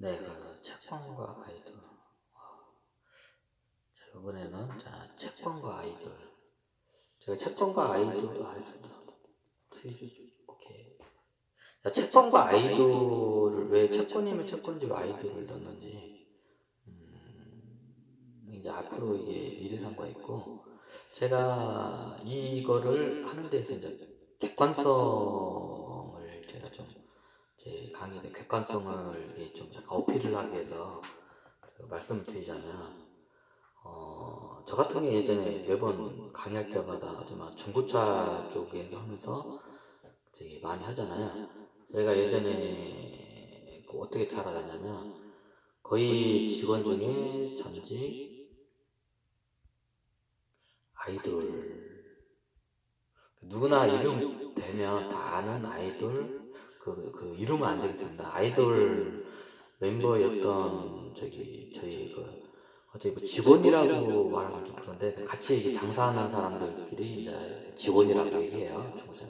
네, 그 채권과 아이돌. 자, 이번에는 채권과 아이돌. 제가 채권과 아이돌, 오케이. 자, 채권과 아이돌을 왜 채권이면 채권지 왜 아이돌을 넣는지, 이제 앞으로 이게 미래상과 있고, 제가 이거를 하는 데서 이제 객관성을 제가 좀, 제 강의의 객관성을 이게 좀 약간 어필을 하기 위해서 그 말씀을 드리자면, 저 같은 게 예전에 매번 강의할 때마다 좀 중고차 쪽에 하면서 되게 많이 하잖아요. 제가 예전에 그 어떻게 잘알았냐면 거의 직원 중에 전직 아이돌, 누구나 이름 되면 다 아는 아이돌, 그 이름은 안 되겠습니다. 아이돌 멤버였던 저희 어차피 뭐 직원이라고 말하기 좀 그런데 같이 이게 장사하는 사람들끼리 이제 직원이라고 얘기해요. 중고차.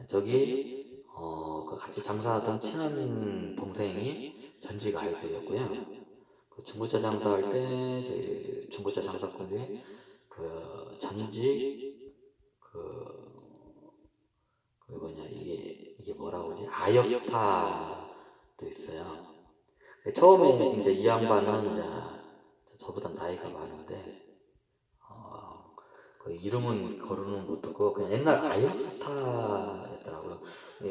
저기 그 같이 장사하던 친한 동생이 전직 아이돌이었고요. 그 중고차 장사할 때 저희 중고차 장사꾼 중에 그 전직 그 뭐냐 이게 뭐라고 하지? 아역스타도 있어요. 처음에 이제 이 양반은 이제 저보다 나이가 많은데 그 이름은 거론은 못 듣고 그냥 옛날 아역스타였더라고요.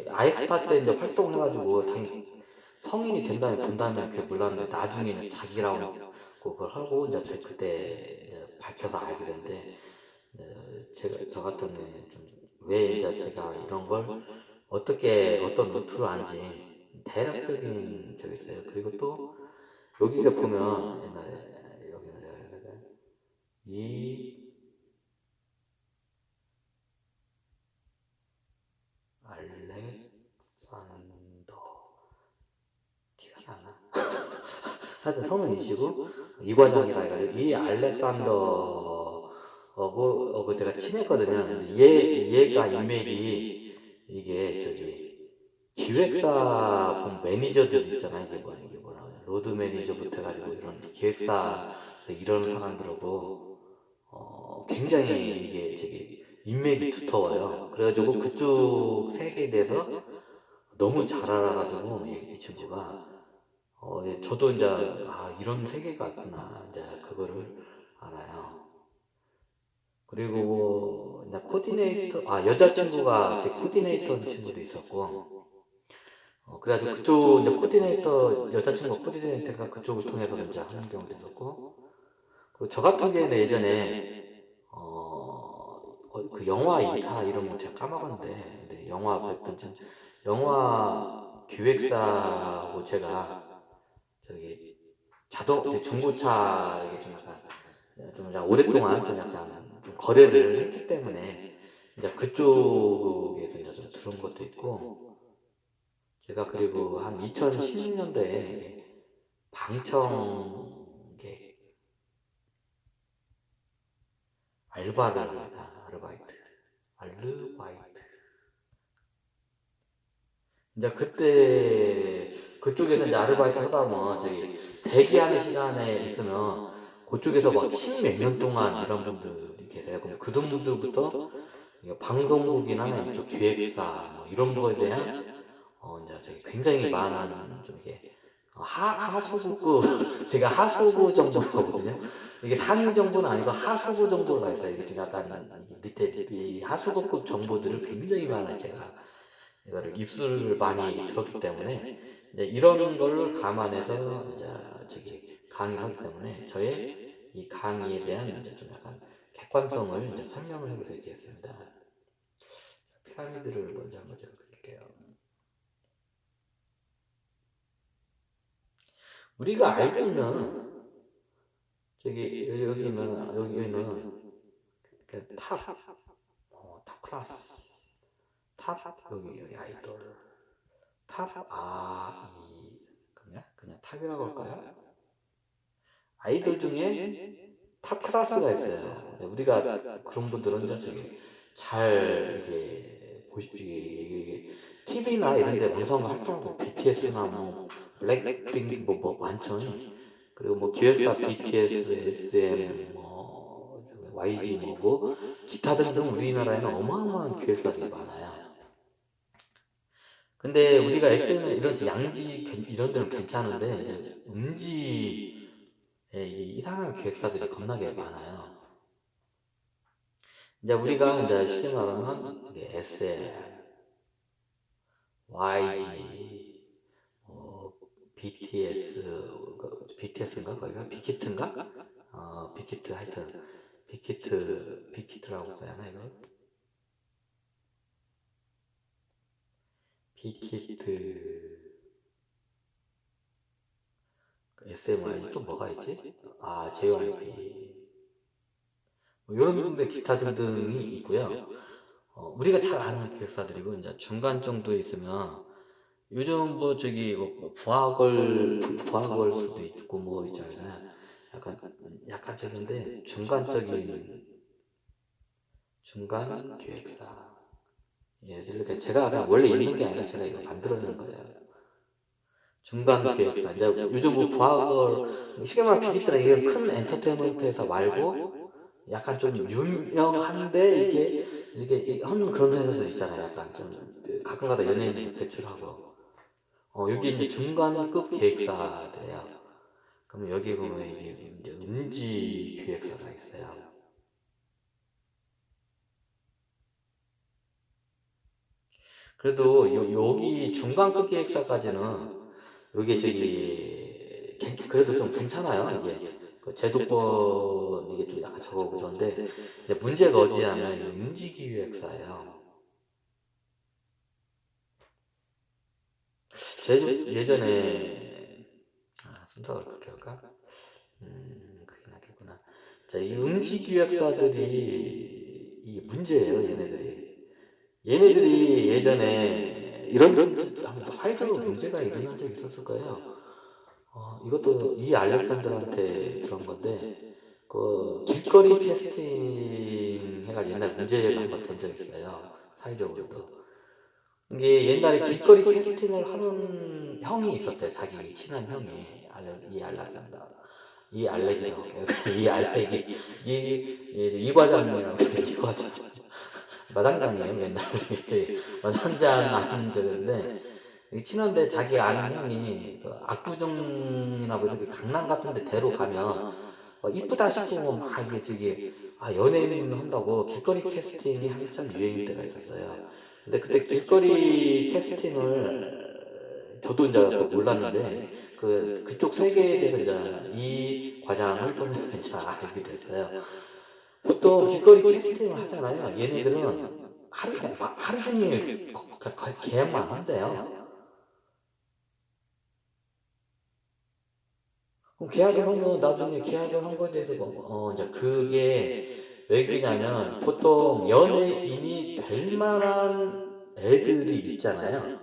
아역스타 때 이제 활동을 해가지고 당연히 성인이 된다면 본다면 그게 몰랐는데 나중에는 자기라고 그걸 하고 이제 저 그때 이제 밝혀서 알게 됐는데 제가 저 같은 좀왜 이제 제가 이런 걸 어떻게 어떤 루트로 하는지 대략적인 적이 있어요. 그리고 또 여기가 보면 옛날에 여기는 이 알렉산더 티가 나나? 하여튼 성은이시고 이과장이라 해가지고 이 알렉산더하고 그 제가 친했거든요. 근데 얘가 인맥이 이게 기획사 본 매니저들 있잖아요. 이게 뭐라 그래 로드 매니저부터 해가지고 이런 기획사에서 이런 사람들하고 굉장히 이게 인맥이 두터워요. 그래가지고 그쪽 세계에 대해서 너무 잘 알아가지고 이 친구가 저도 이제 이런 세계가 있구나 이제 그거를 알아요. 그리고 뭐 이제 코디네이터 여자친구가 제 코디네이터 친구도 있었고 그래가지고 그쪽 이제 코디네이터 여자친구 코디네이터가 그쪽을 통해서 이제 하는 경우도 있었고 그리고 저 같은 경우는 예전에 그 영화 이타 이름은 제가 까먹었는데 근데 영화 몇 영화 기획사하고 제가 저기 이제 중고차 이게 좀 약간 오랫동안 좀 약간 좀 거래를 했기 때문에 이제 그쪽에서 이제 좀 들은 것도 있고 제가 그리고 한 2016년도에 방청객 알바를 합니다. 아르바이트. 이제 그때 그쪽에서 이제 아르바이트 하다 보면 대기하는 시간에 있으면 그쪽에서 막 십몇 년 동안 이런 분들이 계세요. 그럼 그 분들부터 방송국이나 이쪽 기획사 뭐 이런 거에 대한 이제 굉장히 많은 좀 이게 하수구급 제가 하수구 정보를 하거든요. 이게 상위 정보는 아니고 하수구 정보가 있어요. 이게 좀 약간 밑에 이 하수구급 정보들을 굉장히 많아요. 제가 이거를 입술을 많이 들었기 때문에 이제 이런 걸 감안해서 이제 강의를 하기 때문에 저의 이 강의에 대한 이제 좀 약간 객관성을 이제 설명을 하기 위해서 이렇게 했습니다. 피라미드를 먼저 한번 제가 그릴게요. 우리가 알고 있는 여기는 탑 클래스 탑 여기 아이돌 그냥 탑이라고 할까요? 아이돌 중에 탑 클래스가 있어요. 우리가 그런 분들은 이제 잘 이게 TV나 이런 데 방송 활동하고 BTS나 뭐 블랙핑크 뭐 많죠. 그리고 뭐 기획사 BTS, SM, 뭐 YG 뭐고 기타 등등 우리나라에는 어마어마한 기획사들이 많아요. 근데 우리가 SM은 이런 양지 이런 데는 괜찮은데 이제 음지에 이게 이상한 기획사들이 겁나게 많아요. 이제 우리가 이제 쉽게 말하면 이게 SM, YG, 뭐 BTS, BTS인가 거기가 빅히트인가? 빅히트 하여튼 빅히트라고 써야 하나 이거? 빅히트, SMY 또 뭐가 있지? JYP 뭐 이런 데 기타 등등이 있고요. 우리가 잘 아는 기획사들이고 이제 중간 정도에 있으면 요즘 뭐 저기 뭐 부하걸 수도 있고 뭐 있잖아요. 약간 저기인데 중간 기획사. 얘네들 그냥 제가 그냥 원래 있는 게 아니라 제가 이거 만들어낸 거예요. 중간 기획사. 이제 요즘 뭐 부하걸 쉽게 말하면 빅히트나 이런 큰 엔터테인먼트 회사 말고 약간 좀 유명한데 이게 한 그런 회사들 있잖아요. 약간 좀 가끔가다 연예인들 배출하고. 여기 이제 중간급 기획사들이에요. 그럼 여기 보면 이게 이제 음지 기획사가 있어요. 그래도 여기 중간급 기획사까지는 여기 저기 그래도 좀 괜찮아요. 이게 그 제도권 이게 좀 약간 적어 보셨는데 문제가 어디냐면 이 음지 기획사예요. 예전에 순서를 그렇게 할까? 그게 낫겠구나. 자, 이 음지 기획사들이 이게 문제예요, 얘네들이 예전에 이런 사회적으로 문제가 일어난 적이 있었을 거예요. 이것도 이 알렉산더한테 그런 건데, 그 길거리 캐스팅 해가지고 옛날 문제가 한번 된 적이 있어요. 사회적으로도. 이게 옛날에 길거리 캐스팅을 하는 형이 있었대요. 자기 친한 형이. 이 알렉산더. 이 알렉이라고 할게요. 이 알렉이. 이 과장이라고 해요. 이 과장. 마당장이에요. 옛날에. 마당장 아는 적인데, 친한데 자기 아는 형이 그 압구정이나 뭐 이렇게 강남 같은 데 데로 가면 이쁘다 싶으면 막 이게 연예인 한다고 길거리 캐스팅이 한참 유행일 때가 있었어요. 근데 그때 길거리 캐스팅을 저도 이제 몰랐는데 그쪽 세계에 대해서 이제 이 과장을 통해서 이제 알게 됐어요. 보통 길거리 캐스팅을 하잖아요. 얘네들은 하루 종일 계약만 한대요. 그럼 계약을 하면 나중에 계약을 한 거에 대해서 이제 그게 왜 그러냐면 보통 연예인이 될 만한 애들이 있잖아요.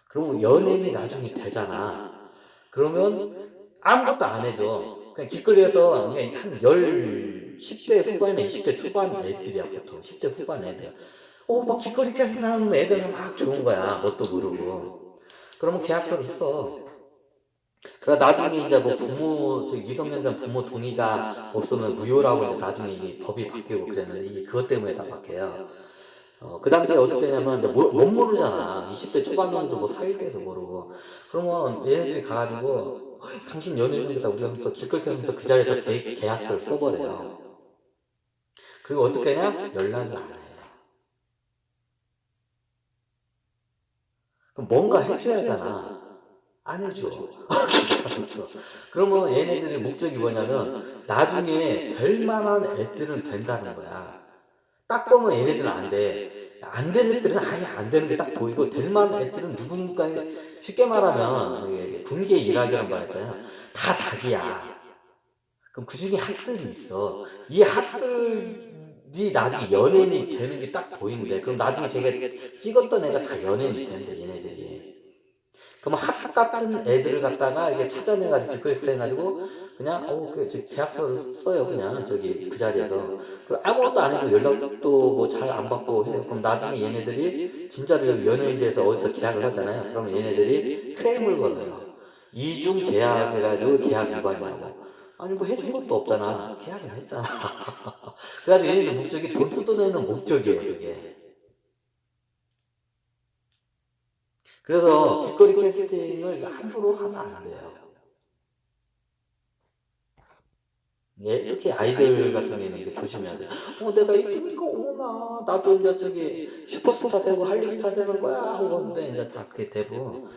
그러면 연예인이 나중에 되잖아. 그러면 아무것도 안 해도 그냥 길거리에서 그냥 한 10대 후반에 20대 초반 애들이야 보통 10대 후반 애들. 막 길거리 캐스 나오는 애들은 막 좋은 거야. 뭣도 모르고. 그러면 계약서를 써. 그래 나중에 이제 뭐 미성년자 부모 동의가 없으면 무효라고 이제 나중에 이게 법이 바뀌고 그랬는데 이게 그것 때문에 다 바뀌어요. 그 당시에 어떻게 되냐면 이제 못 모르잖아. 20대 초반 놈도 뭐 사회대해서 모르고. 그러면 얘네들이 가가지고 당신 연예인 생겼다 우리가 하면서 길거리 하면서 그 자리에서 계약서를 써버려요. 그리고 어떻게 하냐? 연락을 안 해요. 그럼 뭔가 해줘야 하잖아. 안 해줘. 없어. 그러면 얘네들의 목적이 뭐냐면 나중에 될 만한 애들은 된다는 거야. 딱 보면 얘네들은 안 돼. 안 될 애들은 아예 안 되는 게 딱 보이고 될 만한 애들은 누군가에 쉽게 말하면 이게 군계 일학이라는 말 있잖아요. 다 닭이야. 그럼 그 중에 학들이 있어. 이 학들이 나중에 연예인이 되는 게 딱 보이는데 그럼 나중에 제가 찍었던 애가 다 연예인이 되는데 얘네들이. 그럼 똑같은 애들을 갖다가 이게 찾아내가지고 리퀘스트 해가지고 그냥 계약서를 써요. 그냥 저기 그 자리에서. 아무것도 안 해도 연락도 뭐 잘 안 받고 해요. 그럼 나중에 얘네들이 진짜로 연예인 돼서 어디서 계약을 하잖아요. 그러면 얘네들이 크레임을 걸어요. 이중 계약해가지고 계약 위반이라고. 아니 뭐 해준 것도 없잖아. 계약은 했잖아. 그래가지고 얘네들 목적이 돈 뜯어내는 목적이에요. 그게. 그래서 길거리 캐스팅을 함부로 하면 안 돼요. 예, 특히 아이들 같은 경우에는 이게 조심해야 돼요. 내가 이쁘니까 어머나 나도 이제 저기 슈퍼스타 되고 할리스타 되는 거야 하고 하는데 이제 다 그게 대부분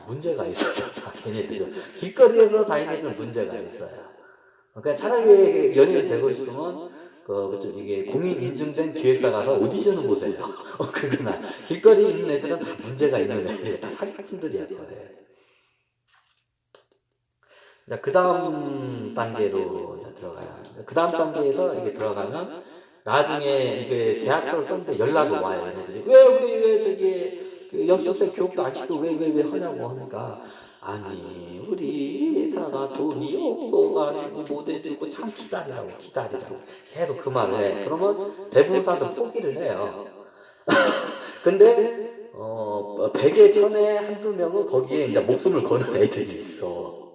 문제가 있어요. 다 걔네들은 길거리에서 다니는 애들은 문제가 있어요. 그러니까 차라리 연예인 되고 싶으면 좀 이게 공인 인증된 기획사 가서 오디션을 보세요. 그거나 길거리 있는 애들은 다 문제가 있는 애들, 다 사기꾼들이야. 그 다음 단계로 이제 들어가요. 그 다음 단계에서 이게 들어가면 나중에 이게 계약서를 썼는데 연락이 와요. 얘네들이 왜 저기 엽서세 교육도 안 시키고 왜 하냐고 하니까 아니 우리 회사가 돈이 없어가지고 못 해주고 참 기다리라고 계속 그 말을 해. 그러면 대부분 사람들 포기를 해요. 근데 100에 1000에 한두 명은 거기에 이제 목숨을 거는 애들이 있어.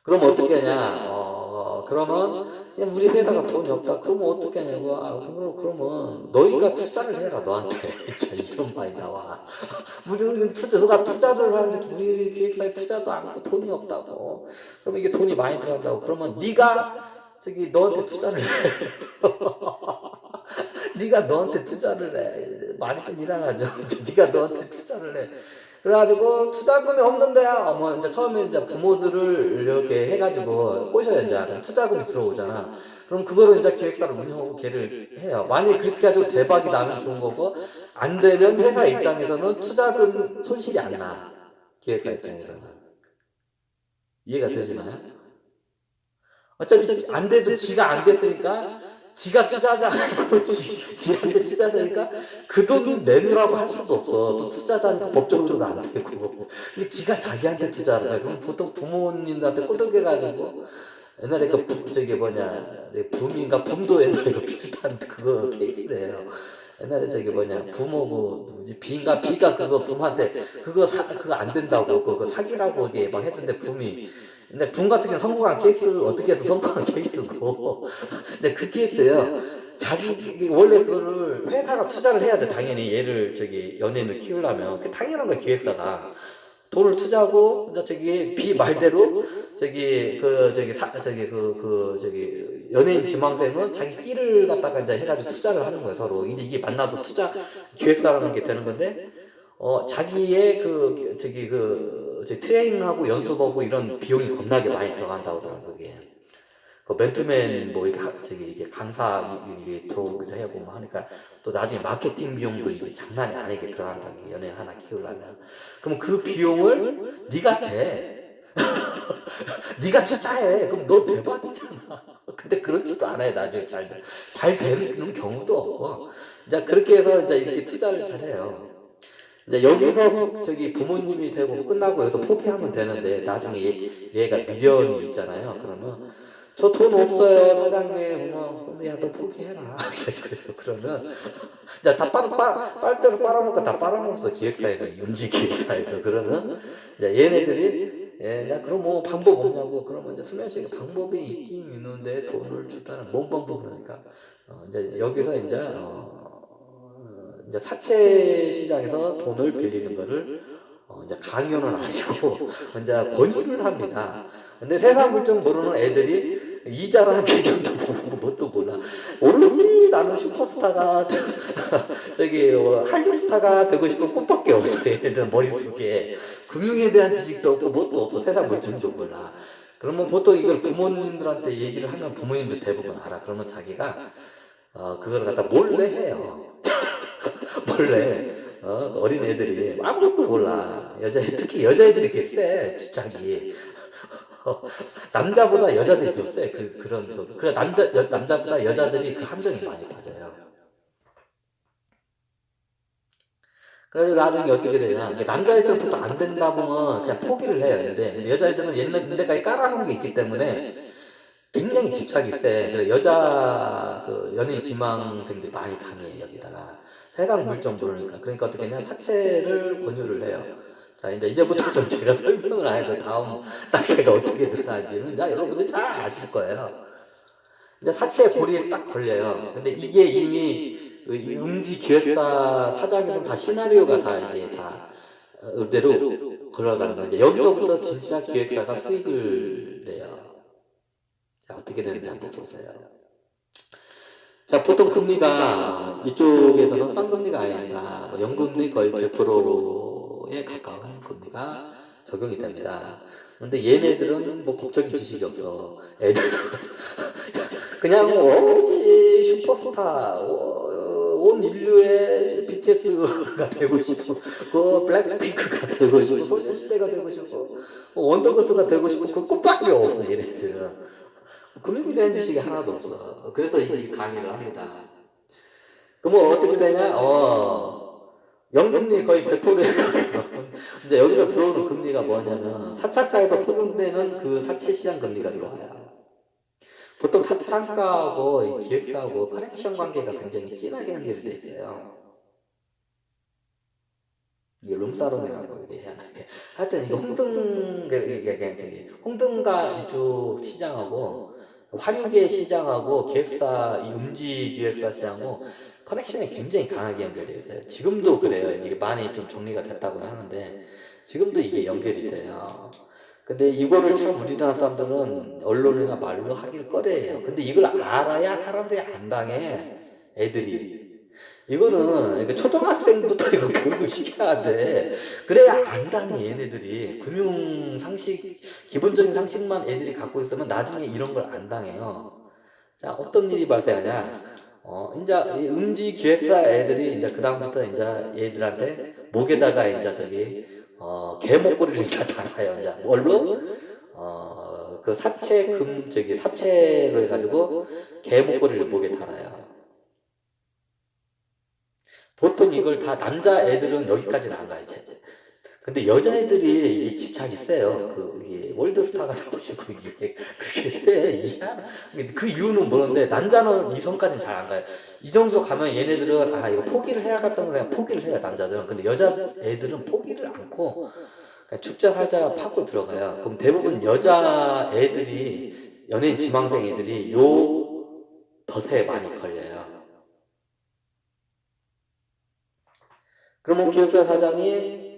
그럼 어떻게 하냐? 그러면 야, 우리 회사가 돈이 없다. 그러면 어떻게 하냐고. 그러면 너희가 투자를 해라 너한테. 이런 말이 나와. 너가 투자를 하는데 우리 기획사에 투자도 안 하고 돈이 없다고. 그러면 이게 돈이 많이 들어간다고. 그러면 네가 저기 너한테 투자를 해. 네가 너한테 투자를 해. 말이 좀 이상하죠. 네가 너한테 투자를 해. 그래가지고 투자금이 없는데요. 뭐 이제 처음에 이제 부모들을 이렇게 해가지고 꼬셔야 이제 그럼 투자금이 들어오잖아. 그럼 그거를 이제 기획사를 운영하고 걔를 해요. 만약에 그렇게 해가지고 대박이 나면 좋은 거고 안 되면 회사 입장에서는 투자금 손실이 안 나. 기획사 입장에서는 이해가 되시나요? 어차피 안 돼도 지가 안 됐으니까 지가 투자자고 지한테 투자자니까 그 돈을 내놓으라고 할 수도 없어. 또 투자자니까 법적으로도 안 되고. 이게 지가 자기한테 투자를 해. 그럼 보통 부모님들한테 꼬들겨가지고 옛날에 저기 뭐냐 붐도 옛날에 비슷한 그거 케이스예요. 옛날에 저기 뭐냐 비가 그거 붐한테 그거 안 된다고 그거 사기라고 이게 막 했는데 붐이 근데 붐 같은 경우는 성공한 케이스를 어떻게 해서 성공한 케이스고 근데 그 케이스예요. 자기 원래 그거를 회사가 투자를 해야 돼. 당연히 얘를 저기 연예인을 키우려면 그 당연한 거야. 기획사가 돈을 투자하고 이제 저기 비 말대로 저기 저기 연예인 지망생은 자기 끼를 갖다가 이제 해가지고 투자를 하는 거예요. 서로 이게 만나서 투자 기획사라는 게 되는 건데 자기의 트레이닝하고 연습하고 이런 비용이 겁나게 많이 들어간다고 하더라고요. 그게. 맨투맨 뭐 이게 강사 이게 들어오기도 하고 뭐 하니까 또 나중에 마케팅 비용도 이게 장난이 아니게 들어간다. 연예인 하나 키우려면. 그럼 그 비용을 네가 대. 네가 투자해. 그럼 너 대박이잖아. 근데 그렇지도 않아요. 나중에 잘 되는 경우도 없고. 이제 그렇게 해서 이제 이렇게 투자를 잘 해요. 이제 여기서 저기 부모님이 되고 끝나고 여기서 포기하면 되는데 나중에 얘가 미련이 있잖아요. 그러면 저 돈 없어요 사장님. 그러면 야너 포기해라. 그러면 자 다 빨대로 빨아먹고 다 빨아먹었어. 기획사에서 음식 기획사에서. 그러면 이제 얘네들이 야 그럼 뭐 방법 없냐고. 그러면 이제 수면 씨가 방법이 있긴 있는데 돈을 주다는 뭔 방법이니까 이제 여기서 이제 사채 시장에서 돈을 빌리는 거를 이제 강요는 아니고 이제 권유를 합니다. 근데 세상 물정 모르는 애들이 이자라는 개념도 모르고 뭣도 몰라. 모르지 나는 슈퍼스타가 저기 할리스타가 되고 싶은 꿈밖에 없어. 얘들 머릿속에 금융에 대한 지식도 없고 뭣도 없어. 세상 물정도 몰라. 그러면 보통 이걸 부모님들한테 얘기를 하면 부모님들 대부분 알아. 그러면 자기가 그걸 갖다 몰래 해요. 몰래 어린 애들이 아무것도 몰라. 특히 여자애들이 이렇게 세 집착이. 남자보다 여자들이 더 세. 그런 거. 그래 남자보다 여자들이 그 함정이 많이 빠져요. 그래서 나중에 어떻게 되냐. 남자애들부터 안 된다 보면 그냥 포기를 해요. 근데 여자애들은 옛날까지 깔아놓은 게 있기 때문에 굉장히 집착이 세. 그래, 여자, 연예인 지망생들이 많이 당해, 여기다가. 세상 물정 모르니까. 그러니까 어떻게 했냐. 사채를 권유를 해요. 자, 이제부터는 제가 설명을 안 해도 다음 단계가 어떻게 들어가는지는 여러분들이 잘 아실 거예요. 이제 사채 고리에 딱 걸려요. 근데 이게 이미 이 음지 기획사 사장에서 다 시나리오가 다 이게 다 의대로 걸어가는 거죠. 여기서부터 진짜 기획사가 수익을 내요. 자, 어떻게 되는지 한번 보세요. 자, 보통 금리가 이쪽에서는 쌍금리가 아닙니다. 뭐 연금리 거의 100%에 가까운 금리가 적용이 됩니다. 근데 얘네들은 뭐 법적인 지식이 없어. 애들 그냥 오로지 슈퍼스타, 온 인류의 BTS가 되고 싶고, 블랙핑크가 되고 싶고, 소녀시대가 되고 싶고, 원더걸스가 되고 싶고, 그 꽃밖에 없어, 얘네들은. 금융에 대한 지식이 하나도 없어. 그래서 이 강의를 합니다. 그러면 어떻게 되냐? 연금리 거의 100%에 이제 여기서 들어오는 금리가 뭐냐면, 사차가에서 포함되는 그 사채 시장 금리가 들어와요. 보통 사창가하고 기획사하고 커넥션 관계가 굉장히 진하게 연결돼 있어요. 이게 룸사롱이라고 이게 해야 하는데 하여튼 이거 홍등가 이쪽 시장하고 화류계 시장하고 기획사 이 음지 기획사 시장하고 커넥션이 굉장히 강하게 연결되어 있어요. 지금도 그래요. 이게 많이 좀 정리가 됐다고 하는데 지금도 이게 연결이 돼요. 근데 이거를 참 우리나라 사람들은 언론이나 말로 하길 꺼려해요. 근데 이걸 알아야 사람들이 안 당해. 애들이. 이거는 초등학생부터 이거 교육을 시켜야 돼. 그래야 안다니 얘네들이. 금융 상식, 기본적인 상식만 애들이 갖고 있으면 나중에 이런 걸 안 당해요. 자, 어떤 일이 발생하냐. 이제 음지 기획사 애들이 이제 그다음부터 이제 얘들한테 목에다가 이제 개 목걸이를 이제 달아요. 이제 뭘로? 그 사채로 해가지고 개 목걸이를 목에 달아요. 보통 이걸 다 남자 애들은 여기까지는 안 가요. 근데 여자애들이 이게 집착이 세요. 이게 월드스타가 되고 싶고 그게 세. 그 이유는 뭐는데 남자는 이 선까지는 잘 안 가요. 이 정도 가면 얘네들은 이거 포기를 해야겠다는 거 그냥 포기를 해요. 남자들은. 근데 여자애들은 포기를 않고 그냥 죽자 살자 파고 들어가요. 그럼 대부분 여자애들이 연예인 지망생 애들이 요 덫에 많이 걸려요. 그러면 기획사 사장이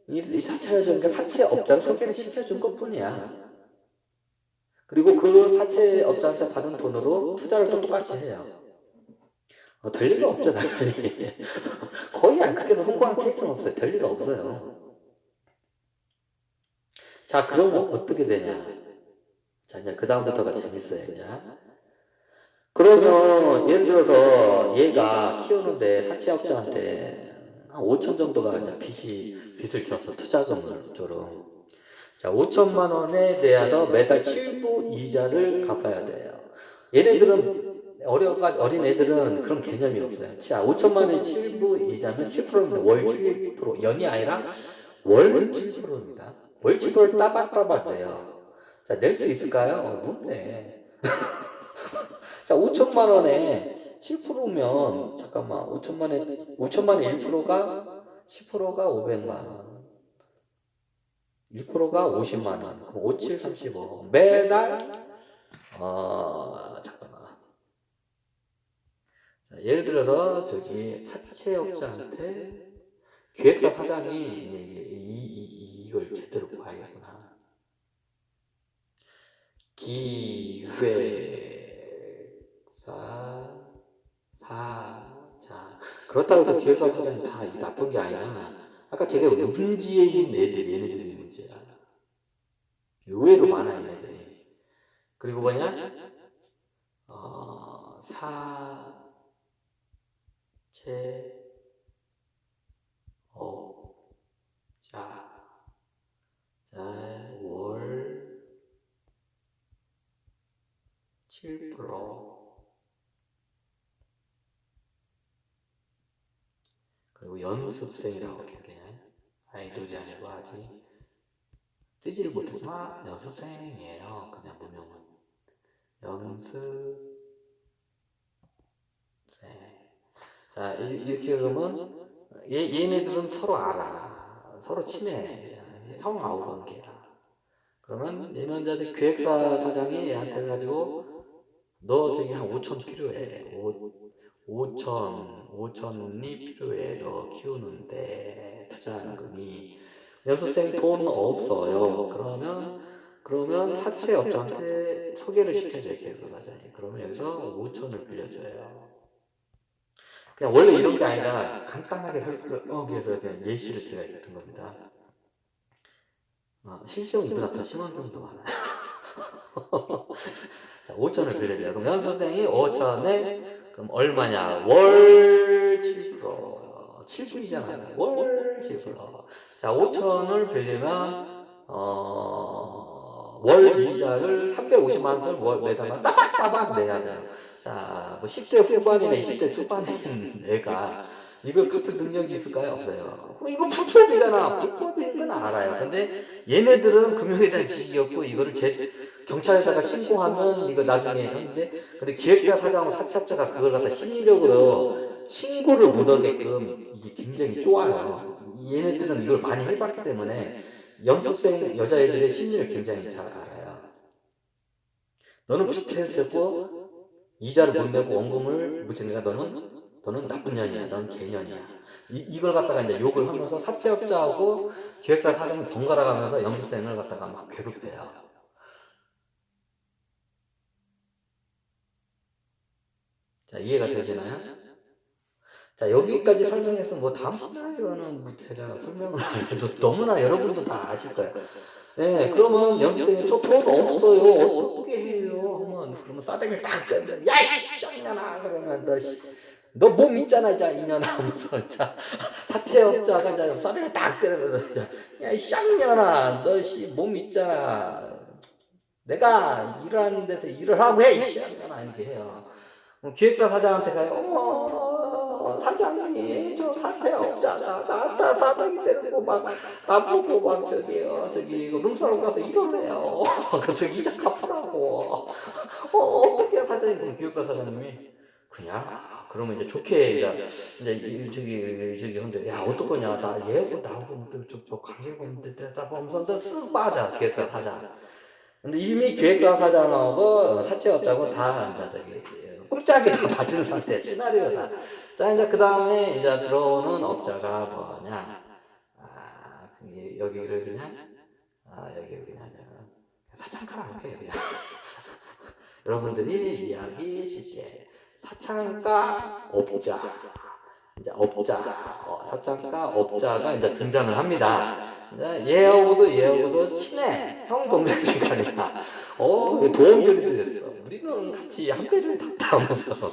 이 사채업자니까 사채업자를 소개를 시켜준 것 뿐이야. 그리고 그 사채업자한테 받은 돈으로 투자를 또 똑같이 해요. 될 리가 없죠, 당연히. 거의 그렇게 성공한 케이스는 없어요. 될 리가 없어요. 자, 그러면 어떻게 되냐. 자, 이제 그다음부터가 재밌어요, 이제. 그러면 예를 들어서 얘가 키우는데 사채업자한테 한 5천 정도가 이제 빚을 져서 투자금으로. 자, 5천만 원에 대해서 매달 7부 이자를 갚아야 돼요. 얘네들은 어린 애들은 그런 개념이 없어요. 자, 5천만 원에 7부 이자면 7%입니다. 월 7%. 연이 아니라 월 7%입니다. 월 7%를 따박따박 내요. 자, 낼 수 있을까요? 못 내. 자, 5천만 원에 7%면 잠깐만. 5천만에 1%가 10%가 500만 원. 1%가 50만 원. 그럼 5, 7, 35. 매달 잠깐만. 자, 예를 들어서 사채업자한테 기획사 사장이 이걸 제대로 봐야겠구나. 기획사 사장. 그렇다고 해서 기획사 사장이 다 나쁜 게 아니라 아까 제가 음지에 있는 얘네들이 문제야. 의외로 많아 얘네들이. 그리고 뭐냐? 월 7%. 그리고 연습생이라고 그냥 아이돌이 아니고 아직 뜨지를 못하지만 연습생이에요. 그냥 무명은 연습생. 자, 이렇게 그러면 얘네들은 서로 알아. 서로 친해. 형 아우 관계야. 그러면 얘는 이제 기획사 사장이 얘한테 가지고 너 저기 한 5천 필요해. 5천이 필요해. 너 키우는데 투자금이. 연습생 돈 없어요. 그러면 사채업자한테 소개를 시켜줘요. 기획사 사장이. 그러면 여기서 5천을 빌려줘요. 그냥 원래 이런 게 아니라 간단하게 설명하기 위해서 그냥 예시를 제가 이렇게 든 겁니다. 실제로 이보다 더 심한 경우도 많아요. 자, 5천을 빌려줘요. 그럼 연수생이 5천에 그럼 얼마냐? 월 7%. 7분이잖아요. 월 7%. 자, 5천을 빌리면 월 이자를 350만 원을 매달만 따박따박 내야 돼요. 자, 뭐 10대 후반이나 20대 초반인 애가 이걸 갚을 능력이 있을까요? 없어요. 그럼 이거 불법이잖아. 불법인 건 알아요. 근데 얘네들은 금융에 대한 지식이 없고 이거를 경찰에다가 신고하면 이거 나중에 하는데 근데 기획사 사장하고 사채업자가 그걸 갖다 심리적으로 신고를 못하게끔 이게 굉장히 좋아요. 얘네들은 이걸 많이 해봤기 때문에 연습생 여자애들의 심리를 굉장히 잘 알아요. 너는 비슷해서 졌고 이자를 못 내고 원금을 못 내니까 너는 나쁜 년이야. 넌 개년이야. 이걸 갖다가 이제 욕을 하면서 사채업자하고 기획사 사장이 번갈아 가면서 연습생을 갖다가 막 괴롭혀요. 자, 이해가 되시나요? 자, 여기까지 설명해서 뭐 다음 시나리오는 뭐 제가 설명을 안 해도 너무나 여러분도 다 아실 거예요. 네, 그러면 연습생이 저 돈 없어요. 어떻게 해요? 하면 그러면 싸대기를 딱 때려. 야, 쌍년아! 그러면 너 몸 있잖아, 이제 이년아 하면서 자 사채업자가 이제 싸대기를 딱 때리면서 야, 이 쌍년아, 너 몸 있잖아. 내가 일하는 데서 일을 하고 해, 이 쌍년아 이렇게 해요. 기획사 사장한테 가요. 어머, 사장님, 저 사채업자가 나한테 사장이 때리고 막 나보고 막 저기 룸사롱 가서 일하래요. 저기 이자 갚으라고. 어떻게 사장님? 그럼 기획사 사장님이 그냥 그러면 이제 좋게 이제 저기 근데 야 어떡하냐 나 얘하고 나하고 저 관계가 없는데 내가 보면서 너쓱 빠져 기획사 사장. 근데 이미 기획사 사장하고 사채업자고 다 이제 저기 꼼짝이 다 맞은 상태 시나리오다. 자 이제 그 다음에 이제 들어오는 업자가 뭐냐? 여기를 그냥 여기 그냥 사창가라 이렇게 그냥 여러분들이 이해하기 쉽게 사창가 업자 이제 사창가 업자가 이제 등장을 합니다. 얘하고도 친해. 형 동생이니까. 도움결이도 됐어. 우리는 같이 한 배를 탔다 하면서.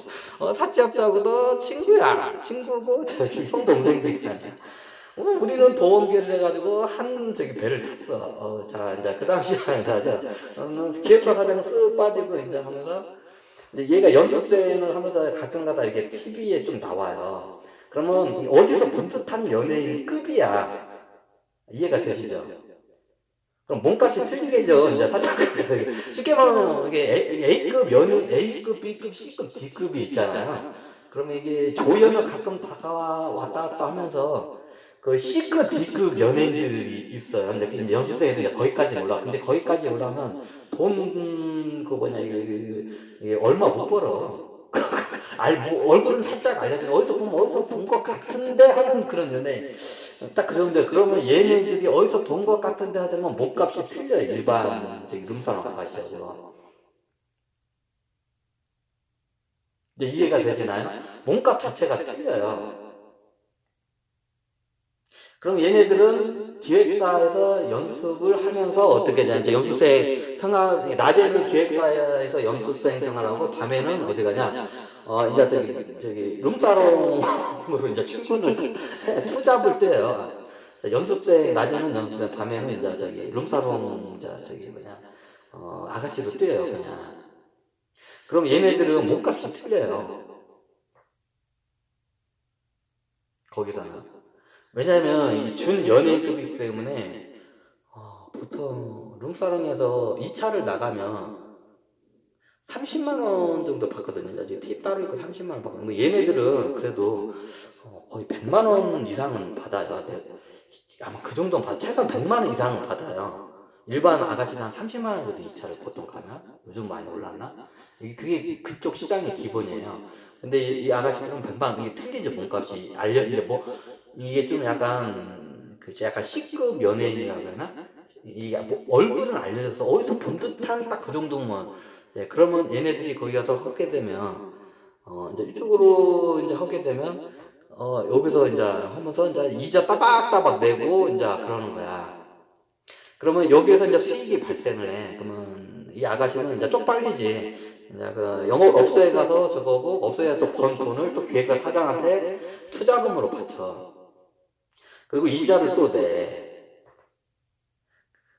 사채업자하고도 친구고, 저기 형 동생이니까. 우리는 도움결을 해가지고 저기 배를 탔어. 자, 이제 그 다음 시간에 가자. 기획사 사장 쓱 빠지고 이제 하면서, 이제 얘가 연습생을 하면서 가끔가다 이렇게 TV에 좀 나와요. 그러면 어디서 본 듯한 연예인 급이야. 이해가 되시죠? 그럼 몸값이 틀리겠죠. 이제 사장급에서 쉽게 말하면 이게 A급 A급, B급, C급, D급이 있잖아요. 그러면 이게 조연을 가끔 왔다 갔다 하면서 그 C급, D급 연예인들이 있어요. 근데 이제 연습생에서 이제 거기까지 올라. 근데 거기까지 올라면 이게 얼마 못 벌어. 아니 뭐 얼굴은 살짝 알려줘. 어디서 본 것 같은데 하는 그런 연예. 딱 그 정도. 그러면 얘네들이 어디서 본 것 같은데 하자면 몸값이 틀려요. 일반 저기 룸사롱 아가씨하고. 이제 이해가 되시나요? 몸값 자체가 틀려요. 그럼 얘네들은 기획사에서 연습을 하면서 어떻게 되냐? 연습생 생활, 낮에는 기획사에서 연습생 생활하고 밤에는 어디 가냐? 이제 저기 룸사롱으로 이제 출근을 투잡을 때요. 낮에는 연습생, 밤에는 이제 저기 룸사롱 저기 아가씨로 뛰어요 그냥. 그럼 얘네들은 몸값이 틀려요. 거기서는. 왜냐하면 이 준연예인급이기 때문에 보통 룸사롱에서 2차를 나가면 30만 원 정도 받거든요. 아직 팁 따로 있고 30만 원 받거든요. 뭐 얘네들은 그래도 거의 100만 원 이상은 받아요. 아마 그 정도는 최소 100만 원 이상은 받아요. 일반 아가씨는 한 30만 원에도 2차를 보통 가나? 요즘 많이 올랐나? 그게 그쪽 시장의 기본이에요. 근데 이 아가씨들은 100만 원, 이게 틀리죠, 몸값이. 이제 뭐, 이게 좀 약간, 약간 C급 연예인이라고 해나? 이게 뭐 얼굴은 알려져서 어디서 본 듯한 딱 그 정도면, 그러면 얘네들이 거기 가서 하게 되면, 이제 이쪽으로 이제 하게 되면, 여기서 이제 하면서 이제 이자 따박따박 내고 이제 그러는 거야. 그러면 여기에서 이제 수익이 발생을 해. 그러면 이 아가씨는 이제 쪽팔리지. 이제 그 영업업소에 가서 저거고, 업소에서 번 돈을 또 기획사 사장한테 투자금으로 바쳐. 그리고 이자를 또 내.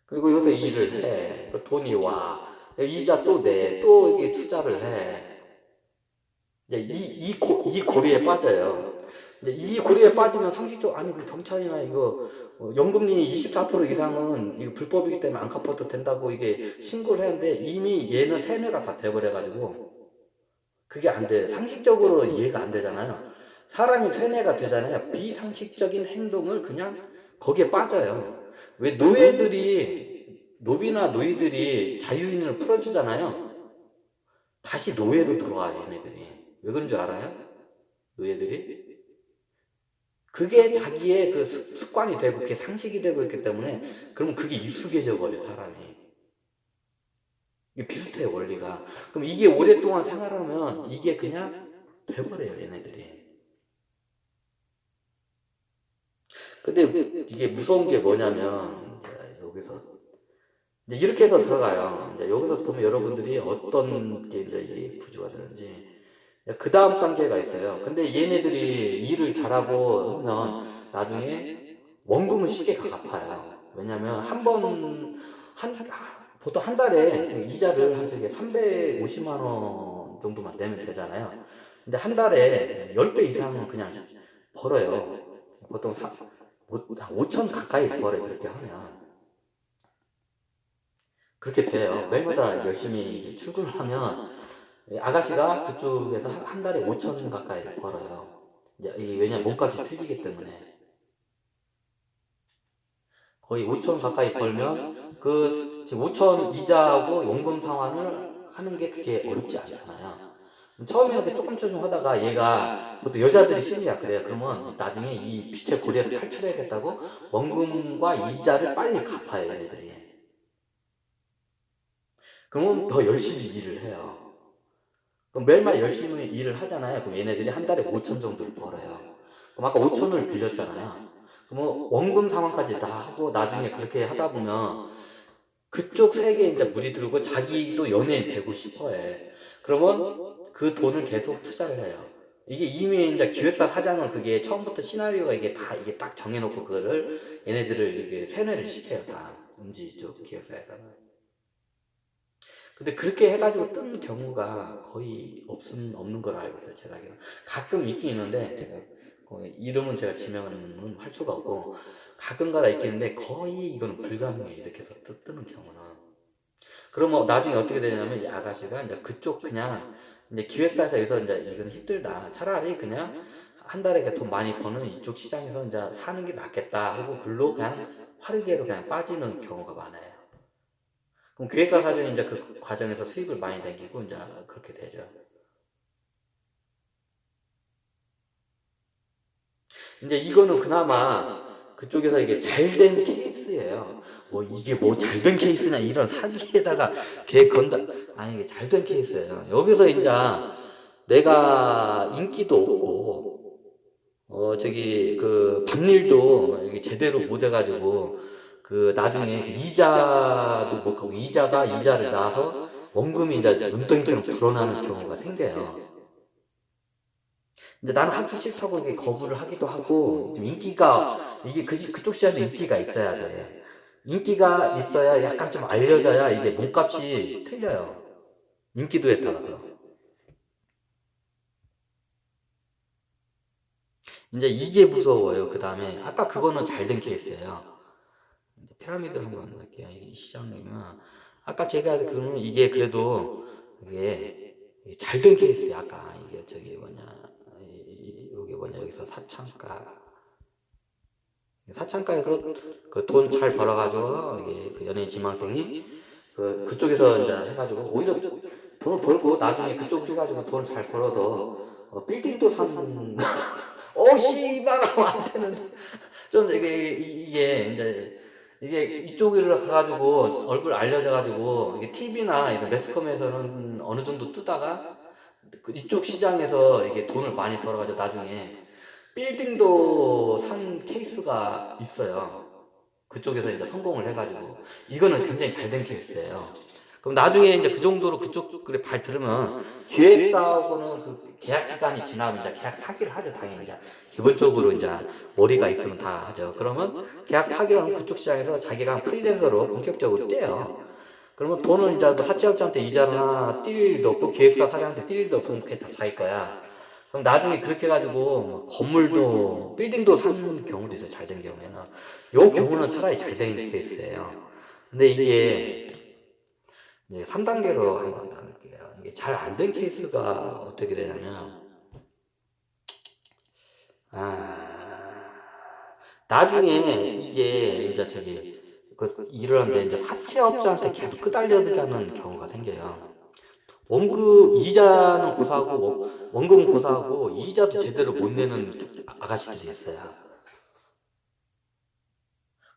그리고 여기서 일을 해. 그 돈이 와. 이자 또 내. 또 이게 투자를 해. 이 고리에 빠져요. 근데 이 고리에 빠지면 상식적으로, 아니, 그 경찰이나 이거, 연금리 24% 이상은 이거 불법이기 때문에 안 갚아도 된다고 이게 신고를 했는데, 이미 얘는 세뇌가 다 돼버려가지고, 그게 안 돼. 상식적으로 이해가 안 되잖아요. 사람이 세뇌가 되잖아요. 비상식적인 행동을 그냥 거기에 빠져요. 왜 노비나 노이들이 자유인을 풀어주잖아요. 다시 노예로 돌아와, 얘네들이. 왜 그런 줄 알아요? 노예들이? 그게 자기의 그 습관이 되고 그게 상식이 되고 있기 때문에, 그러면 그게 익숙해져 버려, 사람이. 이게 비슷해요, 원리가. 그럼 이게 오랫동안 생활하면 이게 그냥 돼버려요, 얘네들이. 근데 이게 무서운 게 뭐냐면, 이제 여기서 이제 이렇게 해서 들어가요. 이제 여기서 보면 여러분들이 어떤 게 이제 이 구조가 되는지. 그 다음 단계가 있어요. 근데 얘네들이 일을 잘하고 하면 나중에 원금을 쉽게 갚아요. 왜냐면 보통 한 달에 그 이자를 한 저기 350만 원 정도만 내면 되잖아요. 근데 한 달에 10배 이상은 그냥 벌어요. 보통 5천 가까이 벌어요. 그렇게 하면. 그렇게 돼요. 매일마다 열심히 출근을 하면 아가씨가 그쪽에서 한 달에 5천 가까이 벌어요. 이제 왜냐면 몸값이 틀리기 때문에. 거의 5천 가까이 벌면 그 지금 5천 이자하고 연금 상환을 하는 게 그게 어렵지 않잖아요. 처음에는 이렇게 조금 하다가 얘가, 그것도 여자들이 심리야 그래요. 그러면 나중에 이 빛의 고리에서 탈출해야겠다고 원금과 이자를 빨리 갚아요, 얘네들이. 그러면 더 열심히 일을 해요. 그럼 매일마다 열심히 일을 하잖아요. 그럼 얘네들이 한 달에 5천 정도를 벌어요. 그럼 아까 5천을 빌렸잖아요. 그럼 원금 상환까지 다 하고 나중에 그렇게 하다 보면 그쪽 세계에 이제 물이 들고 자기도 연예인 되고 싶어 해. 그러면 그 돈을 계속 투자를 해요. 이게 이미 이제 기획사 사장은 그게 처음부터 시나리오가 이게 딱 정해놓고 그거를 얘네들을 이게 세뇌를 시켜요, 다. 음지 쪽 기획사에서는. 근데 그렇게 해가지고 뜬 경우가 거의 없는 걸로 알고 있어요, 제가 알기로. 가끔 있긴 있는데, 제가 이름은 제가 지명은 할 수가 없고, 가끔가다 있긴 있는데, 거의 이거는 불가능해요, 이렇게 해서 뜨는 경우는. 그러면 나중에 어떻게 되냐면, 이 아가씨가 이제 그쪽 그냥, 이제 기획사에서 여기서 이제 이건 힘들다. 차라리 그냥 한 달에 돈 많이 버는 이쪽 시장에서 이제 사는 게 낫겠다 하고, 글로 그냥 화르게로 그냥 빠지는 경우가 많아요. 그럼 기획사 사정이 이제 그 과정에서 수입을 많이 내기고 이제 그렇게 되죠. 이제 이거는 그나마 그쪽에서 이게 잘된 케이스예요. 뭐 이게 뭐 잘된 케이스냐, 이런 사기에다가 개 건다. 아니, 이게 잘된 케이스예요. 여기서 이제 내가 인기도 없고 저기 그 밤일도 이게 제대로 못 해가지고 그 나중에 그 이자도 못 하고 이자가 이자를 낳아서 원금이 이제 눈덩이처럼 불어나는 경우가 생겨요. 근데 나는 하기 싫다고 이게 거부를 하기도 하고, 좀 이게 그쪽 시장에 인기가 있어야 돼. 인기가 있어야 약간 좀 알려져야 이게 몸값이 틀려요. 인기도에 따라서. 이제 이게 무서워요. 그 다음에 아까 그거는 잘 된 케이스예요. 이제 피라미드 한번 할게요. 이게 시장이면 아까 제가 그러면 이게 그래도 이게 잘 된 케이스야. 아까 이게 저기 뭐냐 여기 뭐냐 여기서 사창가에서 그 돈 잘 벌어가지고 이게 그 연예인 지망생이 그쪽에서 이제 해가지고 오히려 돈을 벌고 나중에 그쪽 해가지고 돈 잘 벌어서 빌딩도 산 씨발한테는 좀 이게 이제 이게 이쪽으로 가가지고 얼굴 알려져가지고 이게 TV나 이런 매스컴에서는 어느 정도 뜨다가 그 이쪽 시장에서 이게 돈을 많이 벌어가지고 나중에 빌딩도 산 케이스가 있어요. 그쪽에서 이제 성공을 해가지고 이거는 굉장히 잘 된 케이스예요. 그럼 나중에 이제 그 정도로 그쪽에 발 들으면 기획사하고는 그 계약 기간이 지나면 이제 계약 파기를 하죠. 당연히 이제 기본적으로 이제 머리가 있으면 다 하죠. 그러면 계약 파기를 하면 그쪽 시장에서 자기가 프리랜서로 본격적으로 떼요. 그러면 돈을 이제 사채업자한테 이자나 뛸 일도 없고 기획사 사장한테 뛸 일도 없으면 그게 다 자기 거야. 그럼 나중에 그렇게 해가지고 뭐 건물도 빌딩도 산 경우도 있어요. 잘 된 경우에는. 요 경우는 차라리 잘 된 케이스예요. 근데 이게 이제 3단계로 한번 나눌게요. 이게 잘 안 된 케이스가 어떻게 되냐면 나중에 이게 이제 저기 그 일을 하는데 이제 사채업자한테 계속 끄달려가는 경우가 생겨요. 원금 이자는 고사하고 원금은 고사하고 이자도 제대로 못 내는 아가씨들이 있어요.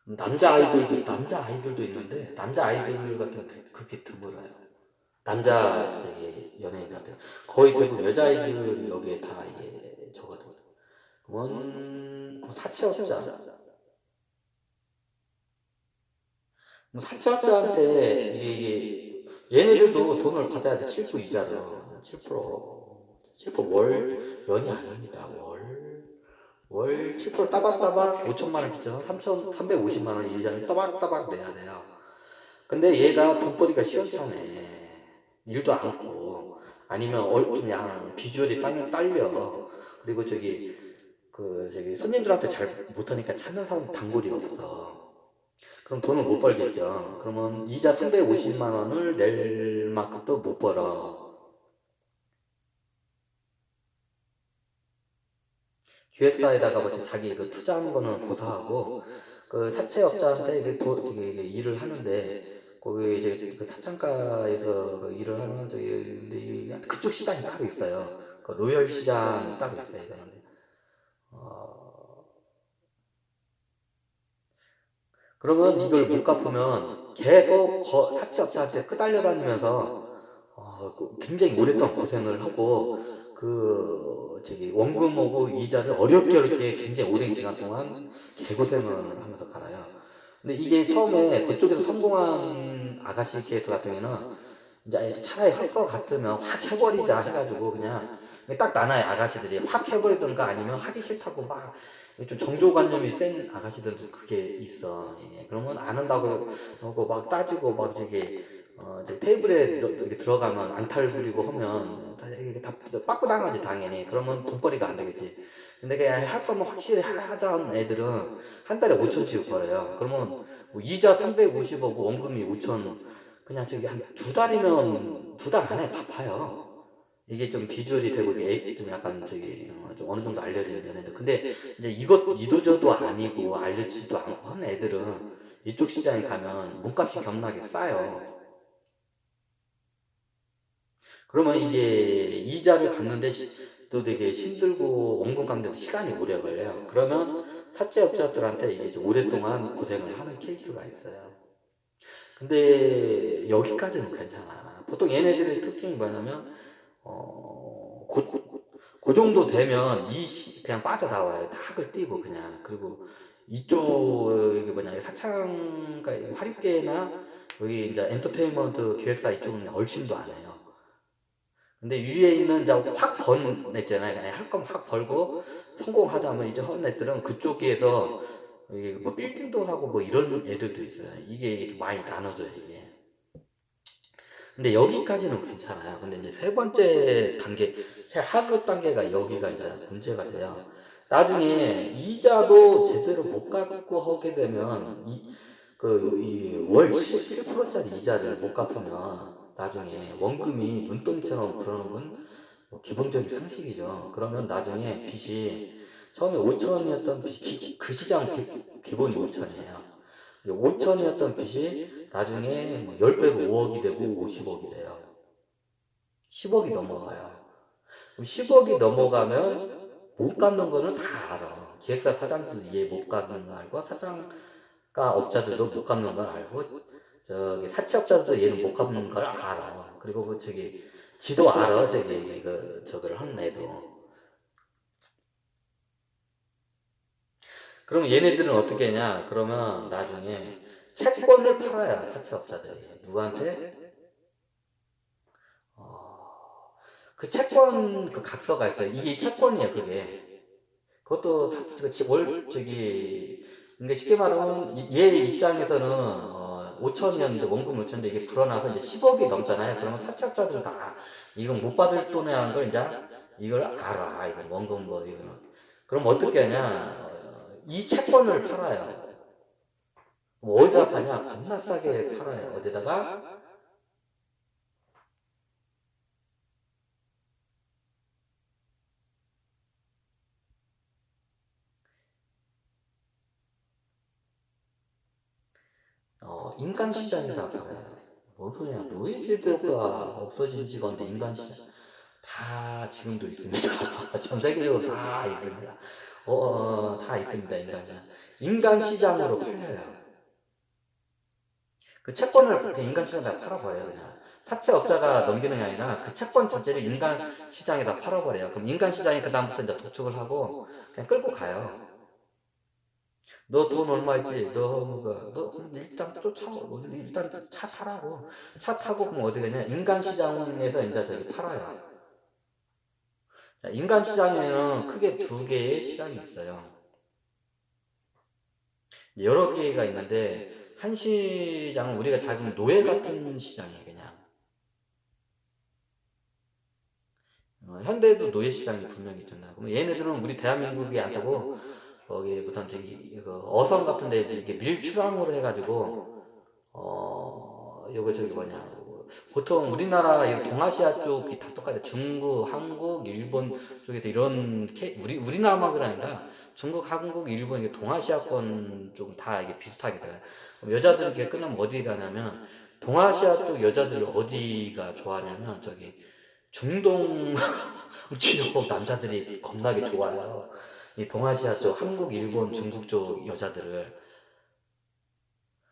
남자 아이들도 있는데 남자 아이들 같은 그게 드물어요. 남자 저기 연예인 같은 거의 대부분 여자 아이들 여기에 다 이게 저거든. 사채업자 뭐 사채업자한테 이게 얘네들도 돈을 받아야 돼. 7% 이자로 7%월 연이 아닙니다. 월 7% 따박따박 5천만 원 빚잖아. 3,350만 원 이자를 따박따박 내야 돼요. 근데 얘가 돈벌이가 시원찮네. 일도 안 하고 아니면 좀 양 비주얼이 딸려. 그리고 저기 손님들한테 잘 못하니까 찾는 사람 단골이 없어. 그럼 돈을 못 벌겠죠. 그러면 이자 350만 원을 낼 만큼도 못 벌어. 기획사에다가 뭐 자기 그 투자하는 거는 고사하고 그 사채업자한테 이게 일을 하는데 거기 이제 그 사창가에서 그 일을 하는 그쪽 시장이 따로 있어요. 그 로열 시장이 따로 있어요. 이거는. 어, 그러면 이걸 못 갚으면 계속 사채업자한테 끄달려 다니면서 굉장히 오랫동안 고생을 하고 원금하고 이자를 어렵게 굉장히 오랜 기간 동안 개고생을 하면서 갈아요. 근데 이게 처음에 그쪽에서 성공한 아가씨 케이스 같은 경우는 이제 차라리 할 것 같으면 확 해버리자 해가지고 그냥 딱 나나의 아가씨들이 확 해버리든가 아니면 하기 싫다고 막 좀 정조관념이 센 아가씨들도 그게 있어. 예. 그러면 안 한다고 하고 막 따지고 막 이제 테이블에 이렇게 들어가면 안탈 부리고 하면 이게 다 빠꾸 당하지 당연히. 그러면 돈벌이가 안 되겠지. 근데 그냥 할 거면 확실히 하자는 애들은 한 달에 5천씩 벌어요. 그러면 뭐 이자 350하고 원금이 5천 그냥 저기 한 두 달이면 두 달 안에 갚아요. 이게 좀 비주얼이 되고 이게 좀 약간 좀 어느 정도 알려진 연애들. 근데 이제 이것 이도저도 아니고 알려지지도 않고 하는 애들은 이쪽 시장에 가면 몸값이 겁나게 싸요. 그러면 이게 이자를 갚는데 또 되게 힘들고 원금 갚는데 시간이 오래 걸려요. 그러면 사채업자들한테 이게 좀 오랫동안 고생을 하는 케이스가 있어요. 근데 여기까지는 괜찮아. 보통 얘네들의 특징이 뭐냐면 그 정도 되면 그냥 빠져나와요. 다 학을 띄고 그냥. 그리고 이쪽 뭐냐 사창가 화립계나 여기 이제 엔터테인먼트 기획사 이쪽은 얼씬도 안 해요. 근데 위에 있는 이제 확번 애잖아요. 그냥 할 거면 확 벌고 성공하자면 이제 하는 애들은 그쪽에서 이게 뭐 빌딩도 사고 뭐 이런 애들도 있어요. 이게 좀 많이 나눠져요 이게. 근데 여기까지는 괜찮아요. 근데 이제 세 번째 단계, 제일 하급 단계가 여기가 이제 문제가 돼요. 나중에 이자도 제대로 못 갚고 하게 되면 이월 7%짜리 이자를 못 갚으면 나중에 원금이 눈덩이처럼 들어오는 건 뭐 기본적인 상식이죠. 그러면 나중에 빚이 처음에 5천이었던 빚이 그 시장 기본이 5천이에요. 5천이었던 빚이 나중에 뭐 10배로 5억이 되고 50억이 돼요. 10억이 넘어가요. 그럼 10억이 넘어가면 못 갚는 거는 다 알아. 기획사 사장들도 이해 못 갚는 거 알고, 사장가 업자들도 못 갚는 걸 알고, 저기 사채업자들도 얘는 못 갚는 걸 알아. 그리고 그 저기 지도 알아. 저기 저걸 하는 애도. 그럼 얘네들은 어떻게 하냐? 그러면 나중에 채권을 팔아야 사채업자들이 누구한테? 어, 그 채권 그 각서가 있어요. 이게 채권이에요, 그게. 그것도 저기 그러니까 쉽게 말하면 얘 입장에서는 5천이었는데 원금 5천인데 이게 불어나서 이제 10억이 넘잖아요. 그러면 사채업자들은 다 이건 못 받을 돈이라는 걸 이제 이걸 알아. 이건 원금 뭐 이거는. 그럼 어떻게 하냐? 이 채권을 팔아요. 뭐 어디다 파냐? 겁나 싸게 팔아요. 어디다가? 인간 시장에다 팔아요. 뭔 소리야? 노예제도가 없어진 지건데 인간 시장 다 지금도 있습니다. 전 세계적으로 다 있습니다. 다 있습니다. 인간 시장. 인간 시장으로 팔려요. 그 채권을 그렇게 인간 시장에다 팔아버려요. 그냥 사채업자가 넘기는 게 아니라 그 채권 자체를 인간 시장에다 팔아버려요. 그럼 인간 시장이 그 다음부터 이제 도축을 하고 그냥 끌고 가요. 너 돈 얼마 있지? 너 그럼 일단 일단 차 타라고. 차 타고 그럼 어디 가냐? 인간 시장에서 이제 저기 팔아요. 자, 인간 시장에는 크게 두 개의 시장이 있어요. 여러 개가 있는데 한 시장은 우리가 잘 보면 노예 같은 시장이에요, 그냥. 현대에도 노예 시장이 분명히 있잖아요. 그럼 얘네들은 우리 대한민국이 안 타고 거기 무슨 저기 어선 같은 데 이렇게 밀출항으로 해가지고 요거 저기 뭐냐. 보통 우리나라 이런 동아시아 쪽이 다 똑같아요. 중국, 한국, 일본 쪽에서 이런 우리나라만 그러니까 중국, 한국, 일본 이게 동아시아권 쪽은 다 이게 비슷하게 돼요. 그럼 여자들 이렇게 끊으면 어디 가냐면 동아시아 쪽 여자들 어디가 좋아하냐면 저기 중동 지역 남자들이 겁나게 좋아요. 이 동아시아 쪽 한국, 일본, 중국 쪽 여자들을.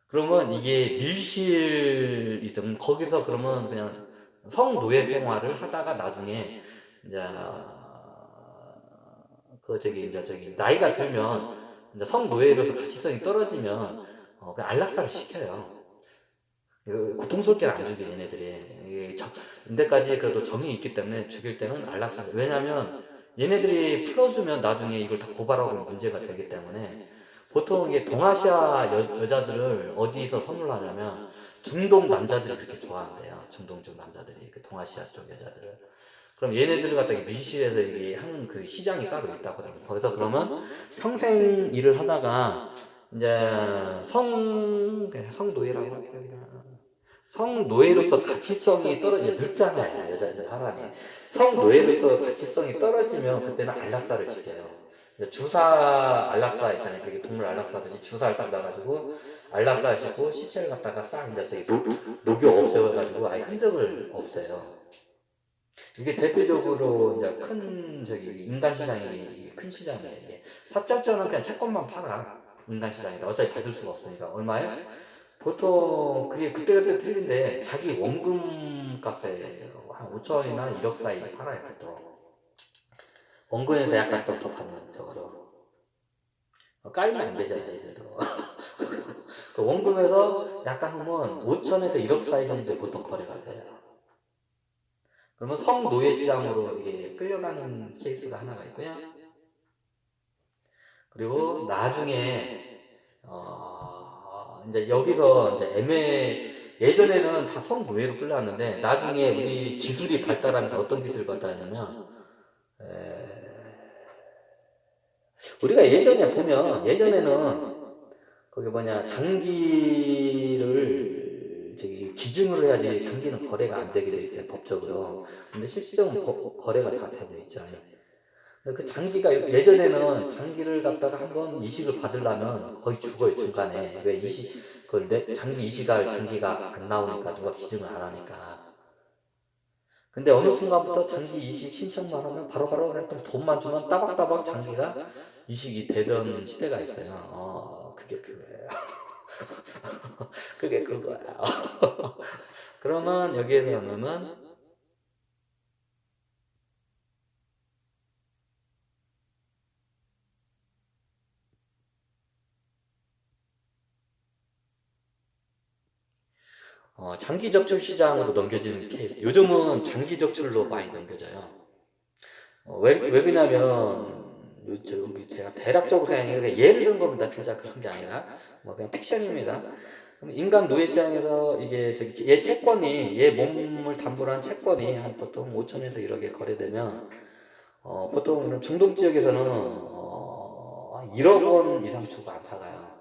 그러면 이게 밀실이 있어. 거기서 그러면 그냥 성노예 생활을 하다가 나중에 이제 그 저기 나이가 들면 이제 성노예로서 가치성이 떨어지면 그냥 안락사를 시켜요. 고통스럽게 안 죽여 얘네들이. 이게 인데까지 그래도 정이 있기 때문에 죽일 때는 안락사. 왜냐면 얘네들이 풀어주면 나중에 이걸 다 고발하고 문제가 되기 때문에 보통 이게 동아시아 여자들을 어디서 선물하냐면 중동 남자들이 그렇게 좋아한대요. 중동 쪽 남자들이 그 동아시아 쪽 여자들을. 그럼 얘네들을 갖다가 밀실에서 이게 하는 그 시장이 따로 있다고 하더라고요. 거기서 그러면 평생 일을 하다가 이제 성노예라고 할게요. 그냥. 성노예로서 가치성이 떨어지면 늙잖아요. 여자들 사람이. 성노예로서 가치성이 떨어지면 그때는 안락사를 시켜요. 주사 안락사 있잖아요. 되게 동물 안락사듯이 주사를 딱 놔가지고 안락사를 시키고 시체를 갖다가 싹 이제 저기 녹여 없애가지고 아예 흔적을 없애요. 이게 대표적으로 이제 큰 저기 인간 시장이 큰 시장이에요. 이게 사채업자는 그냥 채권만 팔아. 인간 시장이다. 어차피 받을 수가 없으니까. 얼마에? 보통 그게 그때그때 틀린데 자기 원금 값에 한 5천이나 1억 사이 팔아요. 보통. 원금에서 약간 좀 더 받는 저거로. 까이면 안 되잖아요. 얘들도. 그 원금에서 약간 하면 5천에서 1억 사이 정도에 보통 거래가 돼요. 그러면 성노예 시장으로 이게 끌려가는 케이스가 하나가 있고요. 그리고 나중에 이제 여기서 이제 예전에는 다 성노예로 끌려왔는데 나중에 우리 기술이 발달하면서 어떤 기술이 발달하냐면 우리가 예전에 보면 예전에는 거기 뭐냐 장기를 저기 기증을 해야지 장기는 거래가 안 되게 돼 있어요 법적으로. 근데 실질적으로 거래가 다 되고 있죠. 그 장기가 예전에는 장기를 갖다가 한번 이식을 받으려면 거의 죽어요 중간에. 왜 이식 장기 이식할 장기가 안 나오니까 누가 기증을 안 하니까. 근데 어느 순간부터 장기 이식 신청만 하면 바로바로 그냥 또 돈만 주면 따박따박 장기가 이식이 되던 시대가 있어요. 그게 그거예요. 그게 그거야. 그러면 여기에서 보면은 장기 적출 시장으로 넘겨지는 케이스. 요즘은 장기 적출로 많이 넘겨져요. 왜 그러냐면 저기 제가 대략적으로 그냥 예를 든 겁니다. 진짜 그런 게 아니라 뭐 그냥 픽션입니다. 인간 노예 시장에서 이게 저기 얘 채권이 얘 몸을 담보로 한 채권이 한 보통 5천에서 1억에 거래되면 보통 이런 중동 지역에서는 1억 원 이상 주고 안 사가요.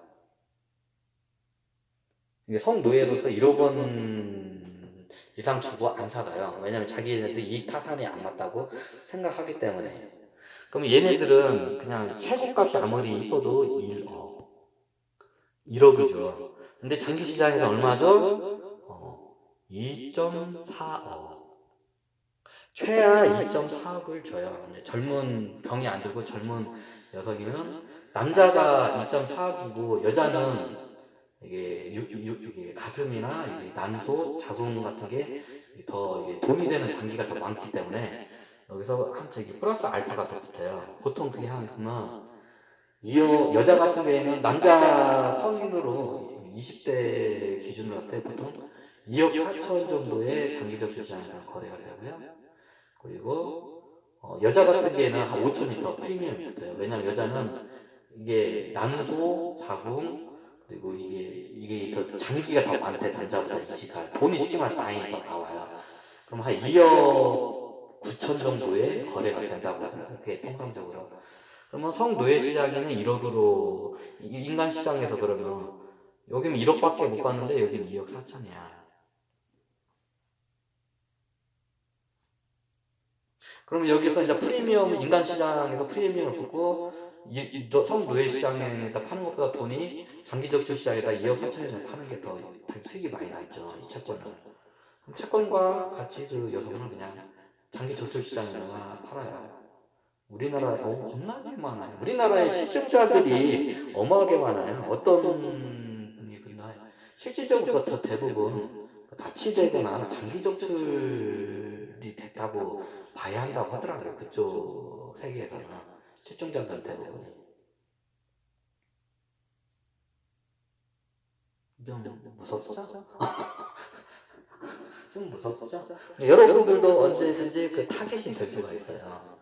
이게 성노예로서 1억 원 이상 주고 안 사가요. 왜냐면 자기네들 이익 타산이 안 맞다고 생각하기 때문에. 그럼 얘네들은 그냥 최고값이 아무리 이뻐도 1억을 줘. 근데 장기 시장에서 얼마죠? 2.4억. 최하 2.4억을 줘요. 젊은 병이 안 들고 젊은 녀석이면 남자가 2.4억이고 여자는 이게 가슴이나 이게 난소, 자궁 같은 게 더 이게 돈이 되는 장기가 더 많기 때문에 여기서 한 저기 플러스 알파가 더 붙어요. 보통 그게 한 그러면 여자 같은 경우에는 남자 성인으로 20대 기준으로 할 때 보통 2억 4천 정도의 장기적 시장에서 거래가 되고요. 그리고 여자 같은 경우에는 한 5천이 더 프리미엄이 붙어요. 왜냐면 여자는 이게 난소, 자궁 그리고 이게 더 장기가 더 많대. 남자보다 이식할 돈이 쉽게 말해 많이 더 나와요. 그럼 한 2억 9천 정도의 거래가 된다고 하더라고요. 그게 통상적으로. 그러면 성노예 시장에는 1억으로 인간 시장에서 그러면 여기는 1억밖에 못 받는데 여기는 2억 4천이야. 그러면 여기서 이제 프리미엄 인간 시장에서 프리미엄을 붙고 성노예 시장에다 파는 것보다 돈이 장기적출 시장에다 2억 4천에서 파는 게 더 수익이 많이 나죠. 이 채권을. 채권과 같이 그 여성은 그냥 장기적출 시장에다가 팔아요. 우리나라에 겁나게 많아요. 우리나라에 실증자들이 어마하게 많아요. 어떤 분이 그나 실질적으로 더 대부분 납치되거나 장기 적출이 됐다고 봐야 한다고 하더라고요. 그쪽 세계에서는 실종자들 대부분이 좀 무섭죠? 좀 무섭죠? 여러분들도 언제든지 그 타겟이 될 수가 있어요.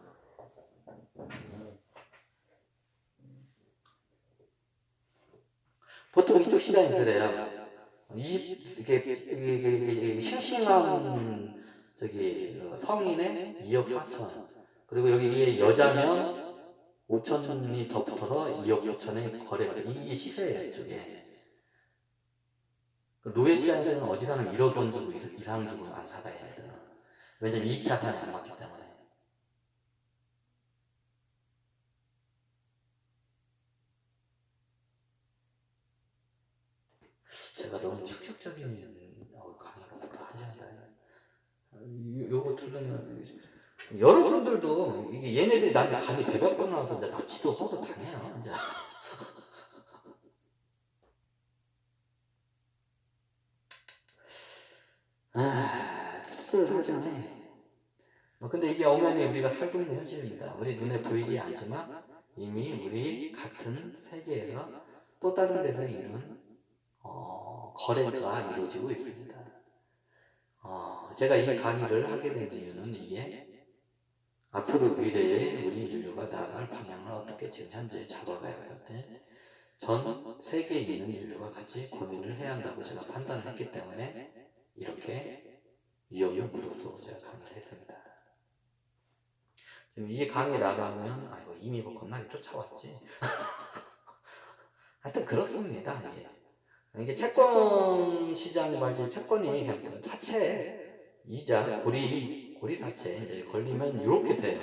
보통 이쪽 시장이 그래요. 이게 싱싱한 저기 성인의 2억 4천 그리고 여기에 여자면 5천이 더 붙어서 2억 9천에 거래가 돼. 이게 시세예요 이쪽에. 노예 시장에서는 어지간하면 1억 원 주고 이상 주고 안 사가요 얘네들은. 왜냐면 이익 타산이 안 맞기 때문에. 제가 너무 충격적인 강의가 하셨나요? 요거 들으면 여러분들도 이게 얘네들이 나한테 간이 배박고 나와서 이제 납치도 하고 당해요. 이제. 씁쓸하잖아요. 근데 이게 엄연히 우리가 살고 있는 현실입니다. 우리 눈에 보이지 않지만 이미 우리 같은 세계에서 또 다른 데서 이런 거래가 이루어지고 있습니다. 제가 이 강의를 하게 된 이유는 이게 앞으로 미래에 우리 인류가 나아갈 방향을 어떻게 지금 현재 잡아가야 하는데 전 세계에 있는 인류가 같이 고민을 해야 한다고 제가 판단을 했기 때문에 이렇게 위험을 무릅쓰고 제가 강의를 했습니다. 지금 이 강의 나가면 아이고 이미 뭐 겁나게 쫓아왔지. 하여튼 그렇습니다. 이게 채권 시장 말지 채권이 그냥 사채 이자 고리 사채 이제 걸리면 이렇게 돼요.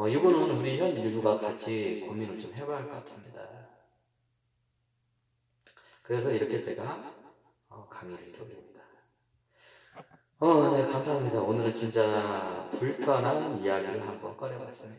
이거는 우리 현 인류가 같이 고민을 좀 해봐야 할 것 같습니다. 그래서 이렇게 제가 강의를 드립니다. 네, 감사합니다. 오늘은 진짜 불편한 이야기를 한번 꺼내봤습니다.